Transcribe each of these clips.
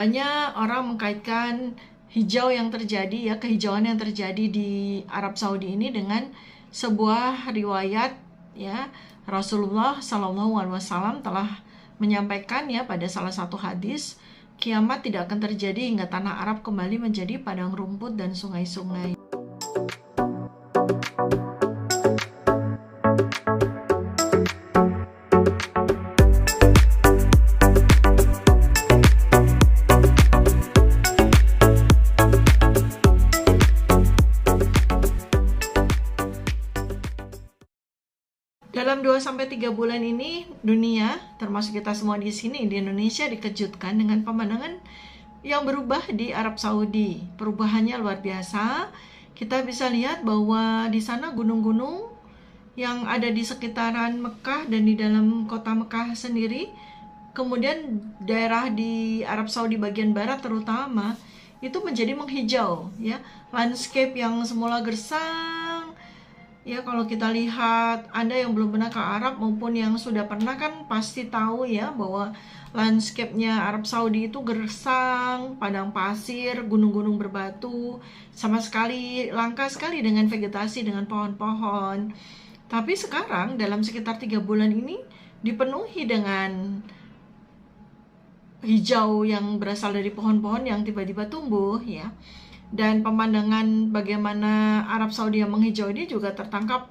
Banyak orang mengkaitkan hijau yang terjadi ya, kehijauan yang terjadi di Arab Saudi ini dengan sebuah riwayat ya. Rasulullah SAW telah menyampaikan ya pada salah satu hadis, kiamat tidak akan terjadi hingga tanah Arab kembali menjadi padang rumput dan sungai-sungai. Dalam 2-3 bulan ini dunia, termasuk kita semua di sini di Indonesia, dikejutkan dengan pemandangan yang berubah di Arab Saudi. Perubahannya luar biasa. Kita bisa lihat bahwa di sana gunung-gunung yang ada di sekitaran Mekah dan di dalam kota Mekah sendiri, kemudian daerah di Arab Saudi bagian barat terutama, itu menjadi menghijau ya. Landscape yang semula gersang ya, kalau kita lihat, Anda yang belum pernah ke Arab maupun yang sudah pernah kan pasti tahu ya bahwa landscape-nya Arab Saudi itu gersang, padang pasir, gunung-gunung berbatu, sama sekali langka sekali dengan vegetasi, dengan pohon-pohon. Tapi sekarang dalam sekitar 3 bulan ini dipenuhi dengan hijau yang berasal dari pohon-pohon yang tiba-tiba tumbuh ya. Dan pemandangan bagaimana Arab Saudi yang menghijau ini juga tertangkap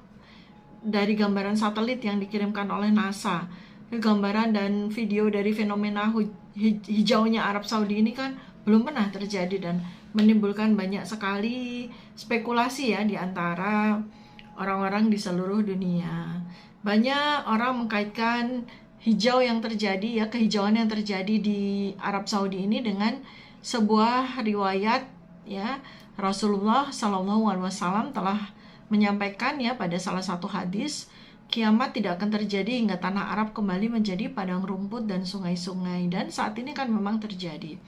dari gambaran satelit yang dikirimkan oleh NASA. Gambaran dan video dari fenomena hijaunya Arab Saudi ini kan belum pernah terjadi dan menimbulkan banyak sekali spekulasi ya di antara orang-orang di seluruh dunia. Banyak orang mengkaitkan hijau yang terjadi ya, kehijauan yang terjadi di Arab Saudi ini dengan sebuah riwayat ya. Rasulullah SAW telah menyampaikan ya pada salah satu hadis, kiamat tidak akan terjadi hingga tanah Arab kembali menjadi padang rumput dan sungai-sungai. Dan saat ini kan memang terjadi.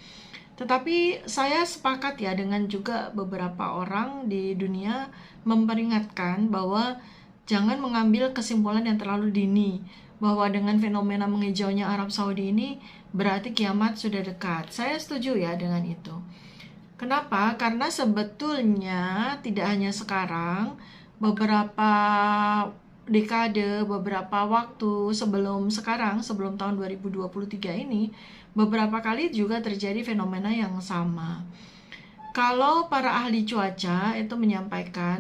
Tetapi saya sepakat ya dengan juga beberapa orang di dunia memperingatkan bahwa jangan mengambil kesimpulan yang terlalu dini bahwa dengan fenomena menghijaunya Arab Saudi ini berarti kiamat sudah dekat. Saya setuju ya dengan itu. Kenapa? Karena sebetulnya tidak hanya sekarang, beberapa dekade, beberapa waktu sebelum sekarang, sebelum tahun 2023 ini, beberapa kali juga terjadi fenomena yang sama. Kalau para ahli cuaca itu menyampaikan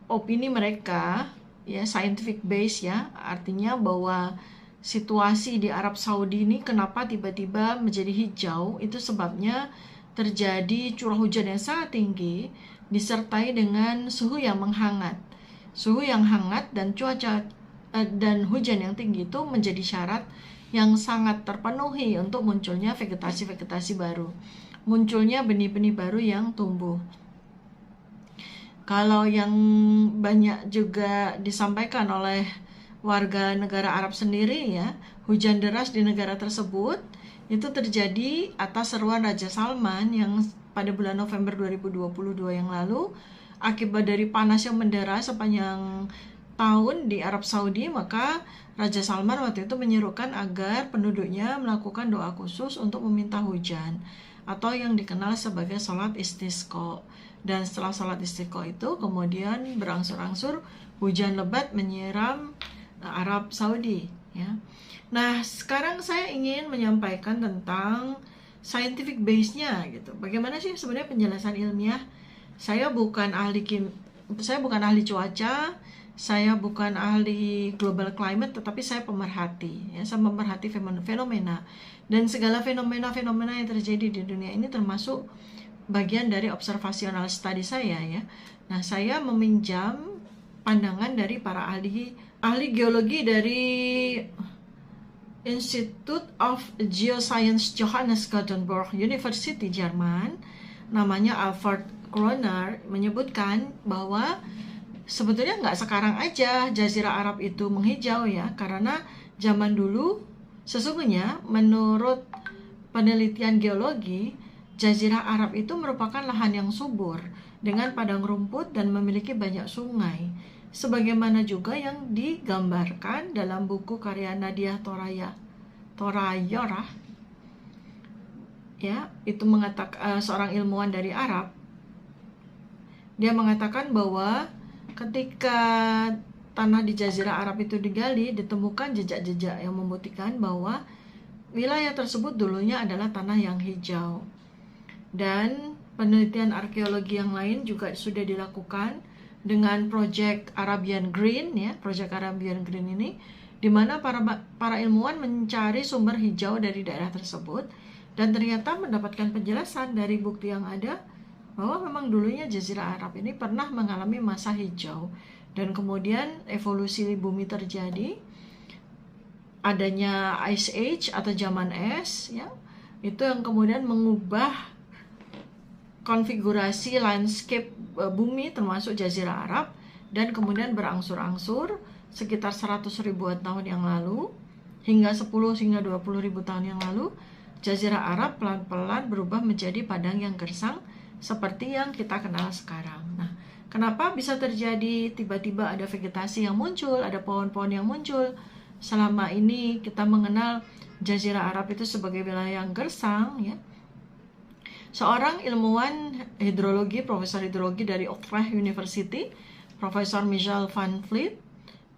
opini mereka, ya scientific base ya, artinya bahwa situasi di Arab Saudi ini kenapa tiba-tiba menjadi hijau, itu sebabnya terjadi curah hujan yang sangat tinggi disertai dengan suhu yang menghangat. Suhu yang hangat dan cuaca dan hujan yang tinggi itu menjadi syarat yang sangat terpenuhi untuk munculnya vegetasi-vegetasi baru, munculnya benih-benih baru yang tumbuh. Kalau yang banyak juga disampaikan oleh warga negara Arab sendiri ya, hujan deras di negara tersebut itu terjadi atas seruan Raja Salman yang pada bulan November 2022 yang lalu akibat dari panas yang mendera sepanjang tahun di Arab Saudi. Maka Raja Salman waktu itu menyerukan agar penduduknya melakukan doa khusus untuk meminta hujan atau yang dikenal sebagai sholat istisqa. Dan setelah sholat istisqa itu kemudian berangsur-angsur hujan lebat menyiram Arab Saudi ya. Nah, sekarang saya ingin menyampaikan tentang scientific base-nya gitu. Bagaimana sih sebenarnya penjelasan ilmiah? Saya bukan ahli cuaca, saya bukan ahli global climate, tetapi saya pemerhati ya. Saya memerhati fenomena dan segala fenomena-fenomena yang terjadi di dunia ini termasuk bagian dari observational study saya ya. Nah, saya meminjam pandangan dari para ahli geologi dari Institute of Geoscience Johannes Gutenberg University Jerman, namanya Alfred Kroner, menyebutkan bahwa sebetulnya nggak sekarang aja Jazirah Arab itu menghijau ya, karena zaman dulu sesungguhnya menurut penelitian geologi, Jazirah Arab itu merupakan lahan yang subur dengan padang rumput dan memiliki banyak sungai, sebagaimana juga yang digambarkan dalam buku karya Nadia Torayarah ya, itu mengatakan seorang ilmuwan dari Arab, dia mengatakan bahwa ketika tanah di Jazirah Arab itu digali, ditemukan jejak-jejak yang membuktikan bahwa wilayah tersebut dulunya adalah tanah yang hijau. Dan penelitian arkeologi yang lain juga sudah dilakukan dengan Project Arabian Green, ya, Project Arabian Green ini, di mana para ilmuwan mencari sumber hijau dari daerah tersebut dan ternyata mendapatkan penjelasan dari bukti yang ada bahwa memang dulunya Jazirah Arab ini pernah mengalami masa hijau, dan kemudian evolusi bumi terjadi, adanya Ice Age atau zaman es, ya, itu yang kemudian mengubah konfigurasi landscape bumi termasuk Jazirah Arab, dan kemudian berangsur-angsur sekitar 100 ribuan tahun yang lalu hingga 10 hingga 20 ribu tahun yang lalu, Jazirah Arab pelan-pelan berubah menjadi padang yang gersang seperti yang kita kenal sekarang. Nah, kenapa bisa terjadi tiba-tiba ada vegetasi yang muncul, ada pohon-pohon yang muncul? Selama ini kita mengenal Jazirah Arab itu sebagai wilayah yang gersang, ya. Seorang ilmuwan hidrologi, profesor hidrologi dari Utrecht University, Profesor Michel van Vliet,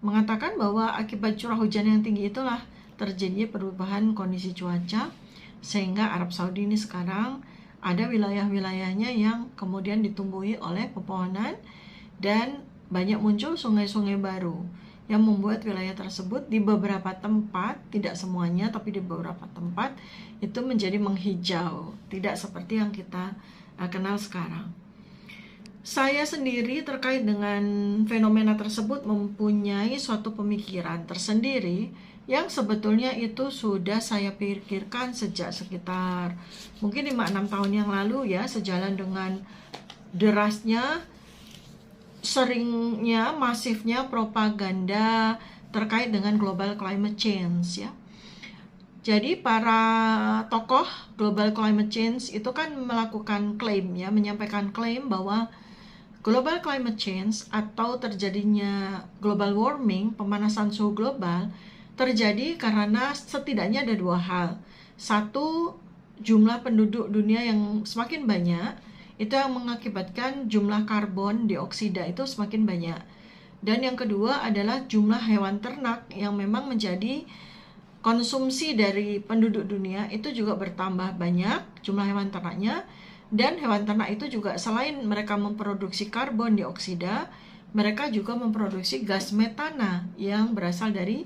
mengatakan bahwa akibat curah hujan yang tinggi itulah terjadi perubahan kondisi cuaca, sehingga Arab Saudi ini sekarang ada wilayah-wilayahnya yang kemudian ditumbuhi oleh pepohonan dan banyak muncul sungai-sungai baru yang membuat wilayah tersebut di beberapa tempat, tidak semuanya tapi di beberapa tempat itu menjadi menghijau, tidak seperti yang kita kenal sekarang. Saya sendiri terkait dengan fenomena tersebut mempunyai suatu pemikiran tersendiri yang sebetulnya itu sudah saya pikirkan sejak sekitar mungkin 5-6 tahun yang lalu, ya, sejalan dengan derasnya, seringnya, masifnya propaganda terkait dengan global climate change, ya. Jadi para tokoh global climate change itu kan melakukan klaim, ya, menyampaikan klaim bahwa global climate change atau terjadinya global warming, pemanasan suhu global, terjadi karena setidaknya ada dua hal. Satu, jumlah penduduk dunia yang semakin banyak, itu yang mengakibatkan jumlah karbon dioksida itu semakin banyak. Dan yang kedua adalah jumlah hewan ternak yang memang menjadi konsumsi dari penduduk dunia itu juga bertambah banyak jumlah hewan ternaknya. Dan hewan ternak itu juga selain mereka memproduksi karbon dioksida, mereka juga memproduksi gas metana yang berasal dari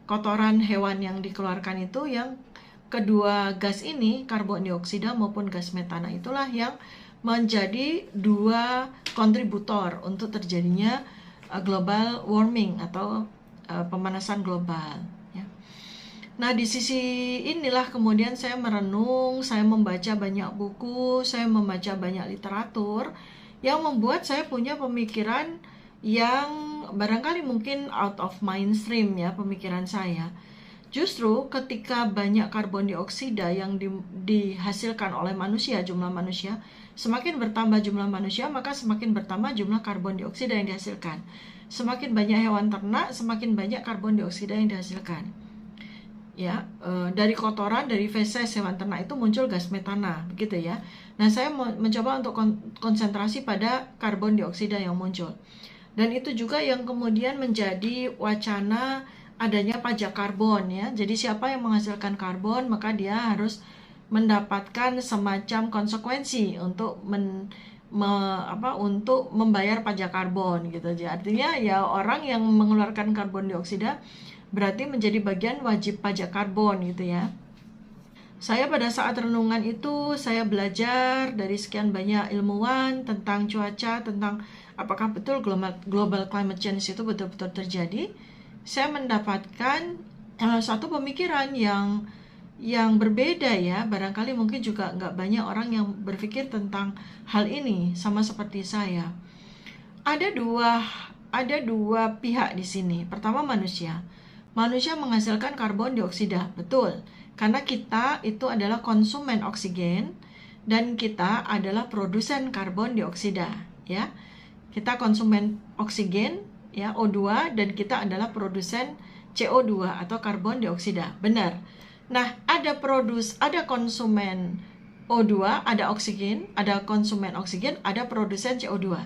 kotoran hewan yang dikeluarkan itu. Yang kedua gas ini, karbon dioksida maupun gas metana, itulah yang menjadi dua kontributor untuk terjadinya global warming atau pemanasan global. Nah, di sisi inilah kemudian saya merenung, saya membaca banyak buku, saya membaca banyak literatur yang membuat saya punya pemikiran yang barangkali mungkin out of mainstream, ya, pemikiran saya. Justru ketika banyak karbon dioksida yang dihasilkan oleh manusia, jumlah manusia, semakin bertambah jumlah manusia, maka semakin bertambah jumlah karbon dioksida yang dihasilkan. Semakin banyak hewan ternak, semakin banyak karbon dioksida yang dihasilkan. Ya, dari kotoran, dari feses hewan ternak itu muncul gas metana, begitu ya. Nah, saya mencoba untuk konsentrasi pada karbon dioksida yang muncul. Dan itu juga yang kemudian menjadi wacana adanya pajak karbon, ya. Jadi siapa yang menghasilkan karbon, maka dia harus mendapatkan semacam konsekuensi untuk untuk membayar pajak karbon, gitu aja. Artinya ya orang yang mengeluarkan karbon dioksida berarti menjadi bagian wajib pajak karbon, gitu ya. Saya pada saat renungan itu saya belajar dari sekian banyak ilmuwan tentang cuaca, tentang apakah betul global climate change itu betul-betul terjadi. Saya mendapatkan satu pemikiran yang berbeda, ya. Barangkali mungkin juga nggak banyak orang yang berpikir tentang hal ini sama seperti saya. Ada dua pihak di sini. Pertama, manusia. Manusia menghasilkan karbon dioksida, betul. Karena kita itu adalah konsumen oksigen dan kita adalah produsen karbon dioksida, ya. Kita konsumen oksigen, ya, O2, dan kita adalah produsen CO2 atau karbon dioksida. Benar. Nah, ada konsumen O2, ada oksigen, ada konsumen oksigen, ada produsen CO2.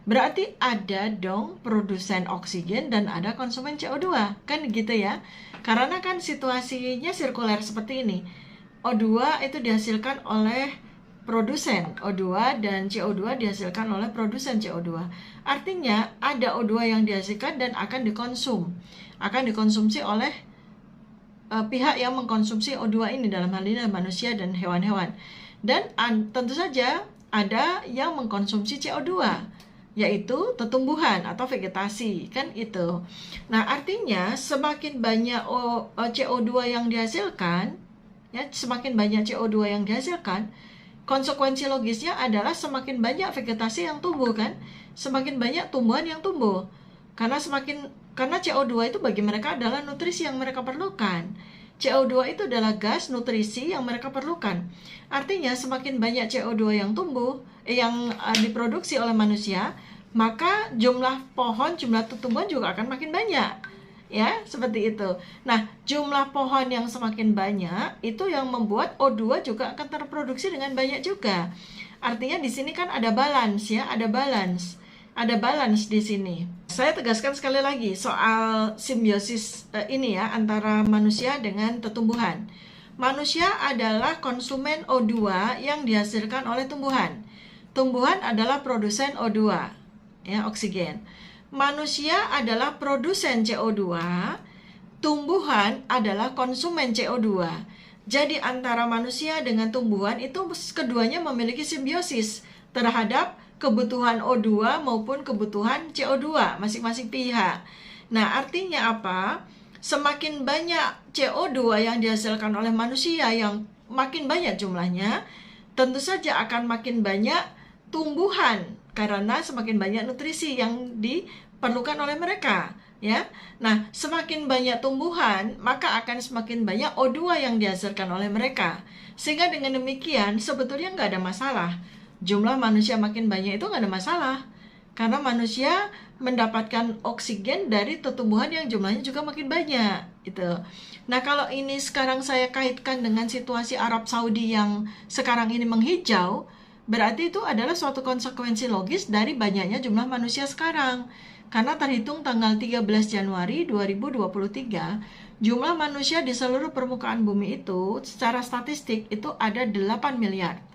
Berarti ada dong produsen oksigen dan ada konsumen CO2. Kan gitu ya. Karena kan situasinya sirkuler seperti ini. O2 itu dihasilkan oleh produsen O2 dan CO2 dihasilkan oleh produsen CO2. Artinya ada O2 yang dihasilkan dan akan dikonsumsi oleh pihak yang mengkonsumsi O2 ini, dalam hal ini manusia dan hewan-hewan. Dan tentu saja ada yang mengkonsumsi CO2, yaitu tumbuhan atau vegetasi, kan itu. Nah, artinya semakin banyak CO2 yang dihasilkan, ya, semakin banyak CO2 yang dihasilkan, konsekuensi logisnya adalah semakin banyak vegetasi yang tumbuh, kan? Semakin banyak tumbuhan yang tumbuh. Karena CO2 itu bagi mereka adalah nutrisi yang mereka perlukan. CO2 itu adalah gas nutrisi yang mereka perlukan. Artinya semakin banyak CO2 yang diproduksi oleh manusia, maka jumlah pohon, jumlah tumbuhan juga akan makin banyak. Ya, seperti itu. Nah, jumlah pohon yang semakin banyak itu yang membuat O2 juga akan terproduksi dengan banyak juga. Artinya di sini kan ada balance, ya, ada balance. Ada balance di sini. Saya tegaskan sekali lagi soal simbiosis ini ya, antara manusia dengan tumbuhan. Manusia adalah konsumen O2 yang dihasilkan oleh tumbuhan. Tumbuhan adalah produsen O2, ya, oksigen. Manusia adalah produsen CO2, tumbuhan adalah konsumen CO2. Jadi antara manusia dengan tumbuhan itu keduanya memiliki simbiosis terhadap kebutuhan O2 maupun kebutuhan CO2 masing-masing pihak. Nah, artinya apa? Semakin banyak CO2 yang dihasilkan oleh manusia, yang makin banyak jumlahnya, tentu saja akan makin banyak tumbuhan, karena semakin banyak nutrisi yang diperlukan oleh mereka, ya. Nah, semakin banyak tumbuhan, maka akan semakin banyak O2 yang dihasilkan oleh mereka. Sehingga dengan demikian sebetulnya nggak ada masalah. Jumlah manusia makin banyak itu nggak ada masalah, karena manusia mendapatkan oksigen dari tumbuhan yang jumlahnya juga makin banyak gitu. Nah, kalau ini sekarang saya kaitkan dengan situasi Arab Saudi yang sekarang ini menghijau, berarti itu adalah suatu konsekuensi logis dari banyaknya jumlah manusia sekarang. Karena terhitung tanggal 13 Januari 2023, jumlah manusia di seluruh permukaan bumi itu secara statistik itu ada 8 miliar.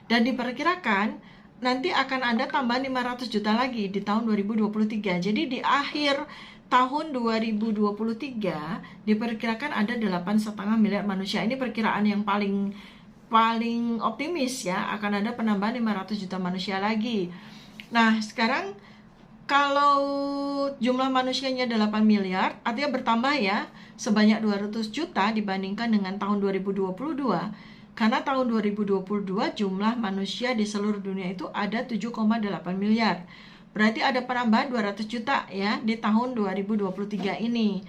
Dan diperkirakan nanti akan ada tambahan 500 juta lagi di tahun 2023. Jadi di akhir tahun 2023 diperkirakan ada 8,5 miliar manusia. Ini perkiraan yang paling optimis, ya, akan ada penambahan 500 juta manusia lagi. Nah, sekarang kalau jumlah manusianya 8 miliar, artinya bertambah ya sebanyak 200 juta dibandingkan dengan tahun 2022. Karena tahun 2022 jumlah manusia di seluruh dunia itu ada 7,8 miliar. Berarti ada penambahan 200 juta ya di tahun 2023 ini.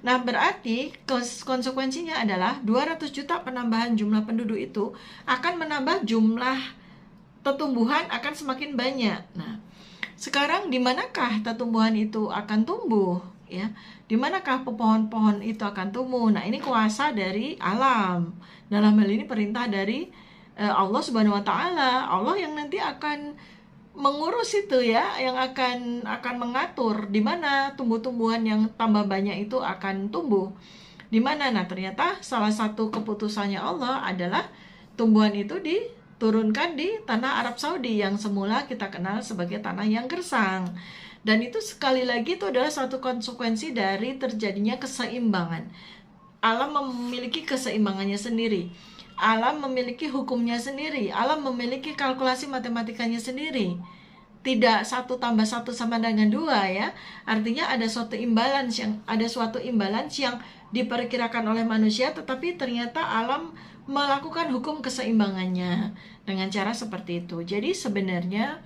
Nah, berarti konsekuensinya adalah 200 juta penambahan jumlah penduduk itu akan menambah jumlah tumbuhan akan semakin banyak. Nah, sekarang di manakah tumbuhan itu akan tumbuh? Ya, di manakah pohon-pohon itu akan tumbuh? Nah, ini kuasa dari alam. Dalam hal ini perintah dari Allah Subhanahu wa taala. Allah yang nanti akan mengurus itu, ya, yang akan mengatur di mana tumbuh-tumbuhan yang tambah banyak itu akan tumbuh. Di mana? Nah, ternyata salah satu keputusannya Allah adalah tumbuhan itu diturunkan di tanah Arab Saudi yang semula kita kenal sebagai tanah yang gersang. Dan itu sekali lagi itu adalah suatu konsekuensi dari terjadinya keseimbangan. Alam memiliki keseimbangannya sendiri. Alam memiliki hukumnya sendiri. Alam memiliki kalkulasi matematikanya sendiri. Tidak 1 tambah 1 sama dengan 2, ya. Artinya ada suatu imbalance yang diperkirakan oleh manusia, tetapi ternyata alam melakukan hukum keseimbangannya dengan cara seperti itu. Jadi sebenarnya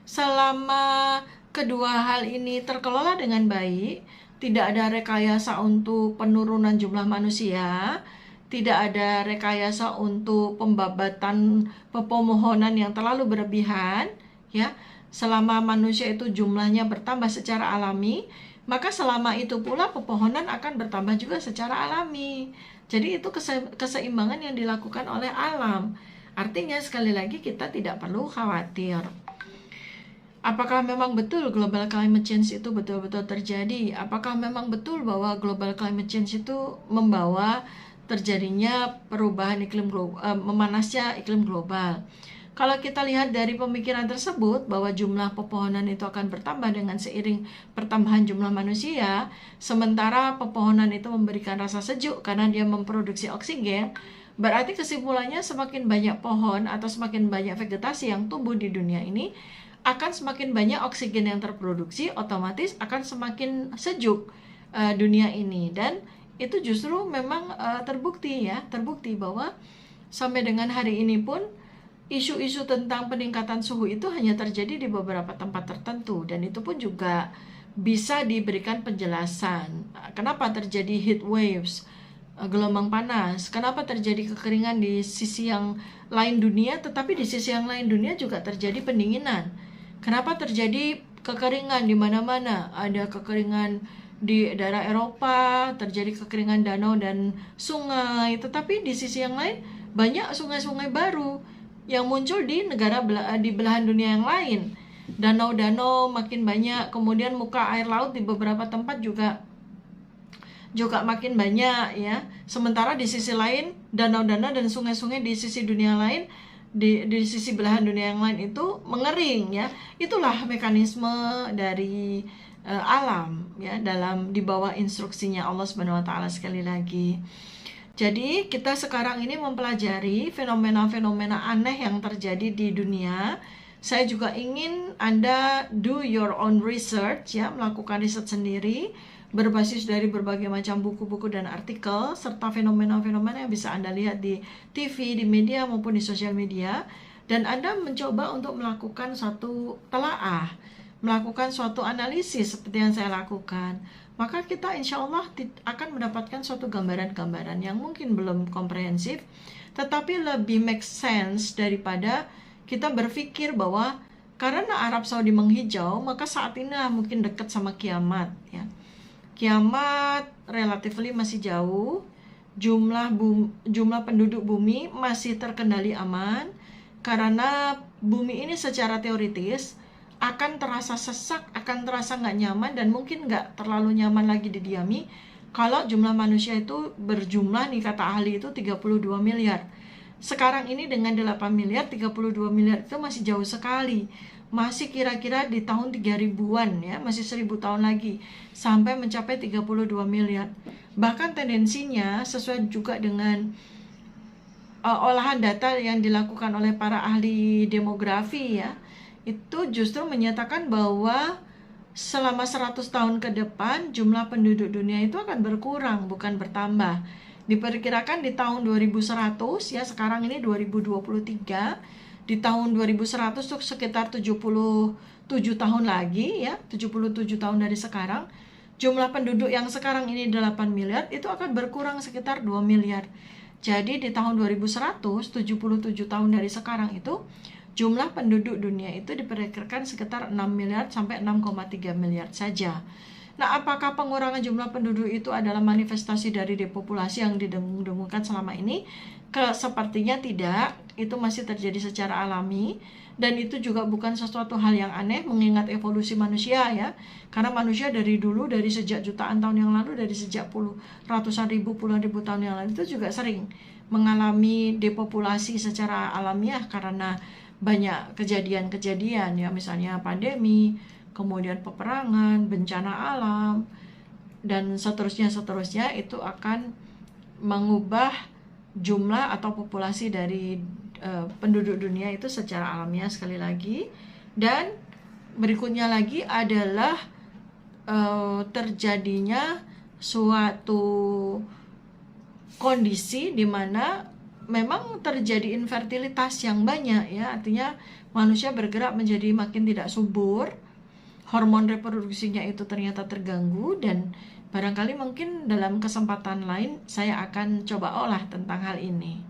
selama kedua hal ini terkelola dengan baik, tidak ada rekayasa untuk penurunan jumlah manusia, tidak ada rekayasa untuk pembabatan pemohonan yang terlalu berlebihan, ya. Selama manusia itu jumlahnya bertambah secara alami, maka selama itu pula pepohonan akan bertambah juga secara alami. Jadi itu keseimbangan yang dilakukan oleh alam. Artinya sekali lagi kita tidak perlu khawatir. Apakah memang betul global climate change itu betul-betul terjadi? Apakah memang betul bahwa global climate change itu membawa terjadinya perubahan iklim global, memanasnya iklim global? Kalau kita lihat dari pemikiran tersebut bahwa jumlah pepohonan itu akan bertambah dengan seiring pertambahan jumlah manusia, sementara pepohonan itu memberikan rasa sejuk karena dia memproduksi oksigen, berarti kesimpulannya semakin banyak pohon atau semakin banyak vegetasi yang tumbuh di dunia ini, akan semakin banyak oksigen yang terproduksi, otomatis akan semakin sejuk dunia ini. Dan itu justru memang terbukti bahwa sampai dengan hari ini pun isu-isu tentang peningkatan suhu itu hanya terjadi di beberapa tempat tertentu, dan itu pun juga bisa diberikan penjelasan. Kenapa terjadi heat waves, gelombang panas? Kenapa terjadi kekeringan di sisi yang lain dunia, tetapi di sisi yang lain dunia juga terjadi pendinginan? Kenapa terjadi kekeringan di mana-mana? Ada kekeringan di daerah Eropa, terjadi kekeringan danau dan sungai, tetapi di sisi yang lain banyak sungai-sungai baru yang muncul di di belahan dunia yang lain. Danau-danau makin banyak, kemudian muka air laut di beberapa tempat juga makin banyak ya. Sementara di sisi lain danau-danau dan sungai-sungai di sisi dunia lain, di sisi belahan dunia yang lain itu mengering ya. Itulah mekanisme dari alam ya, dalam di bawah instruksinya Allah Subhanahu wa taala sekali lagi. Jadi kita sekarang ini mempelajari fenomena-fenomena aneh yang terjadi di dunia. Saya juga ingin Anda do your own research ya, melakukan riset sendiri berbasis dari berbagai macam buku-buku dan artikel, serta fenomena-fenomena yang bisa Anda lihat di TV, di media maupun di sosial media, dan Anda mencoba untuk melakukan suatu telaah, melakukan suatu analisis seperti yang saya lakukan. Maka kita insya Allah akan mendapatkan suatu gambaran-gambaran yang mungkin belum komprehensif, tetapi lebih make sense daripada kita berpikir bahwa karena Arab Saudi menghijau, maka saat ini mungkin dekat sama kiamat ya. Kiamat relatively masih jauh, jumlah penduduk bumi masih terkendali aman, karena bumi ini secara teoritis akan terasa sesak, akan terasa nggak nyaman, dan mungkin nggak terlalu nyaman lagi didiami kalau jumlah manusia itu berjumlah, nih kata ahli itu 32 miliar. Sekarang ini dengan 8 miliar, 32 miliar itu masih jauh sekali. Masih kira-kira di tahun 3000-an ya, masih 1000 tahun lagi sampai mencapai 32 miliar. Bahkan tendensinya sesuai juga dengan olahan data yang dilakukan oleh para ahli demografi ya, itu justru menyatakan bahwa selama 100 tahun ke depan jumlah penduduk dunia itu akan berkurang, bukan bertambah. Diperkirakan di tahun 2100 ya, sekarang ini 2023, di tahun 2100 itu sekitar 77 tahun lagi ya, 77 tahun dari sekarang, jumlah penduduk yang sekarang ini 8 miliar itu akan berkurang sekitar 2 miliar. Jadi di tahun 2100, 77 tahun dari sekarang itu, jumlah penduduk dunia itu diperkirakan sekitar 6 miliar sampai 6,3 miliar saja. Nah, apakah pengurangan jumlah penduduk itu adalah manifestasi dari depopulasi yang didengung-dengungkan selama ini? Sepertinya tidak, itu masih terjadi secara alami, dan itu juga bukan sesuatu hal yang aneh mengingat evolusi manusia ya. Karena manusia dari dulu, dari sejak jutaan tahun yang lalu, dari sejak ratusan ribu, puluhan ribu tahun yang lalu itu juga sering mengalami depopulasi secara alamiah karena banyak kejadian-kejadian ya, misalnya pandemi, kemudian peperangan, bencana alam, dan seterusnya itu akan mengubah jumlah atau populasi dari penduduk dunia itu secara alamiah sekali lagi. Dan berikutnya lagi adalah terjadinya suatu kondisi di mana memang terjadi infertilitas yang banyak ya, artinya manusia bergerak menjadi makin tidak subur, hormon reproduksinya itu ternyata terganggu, dan barangkali mungkin dalam kesempatan lain saya akan coba olah tentang hal ini.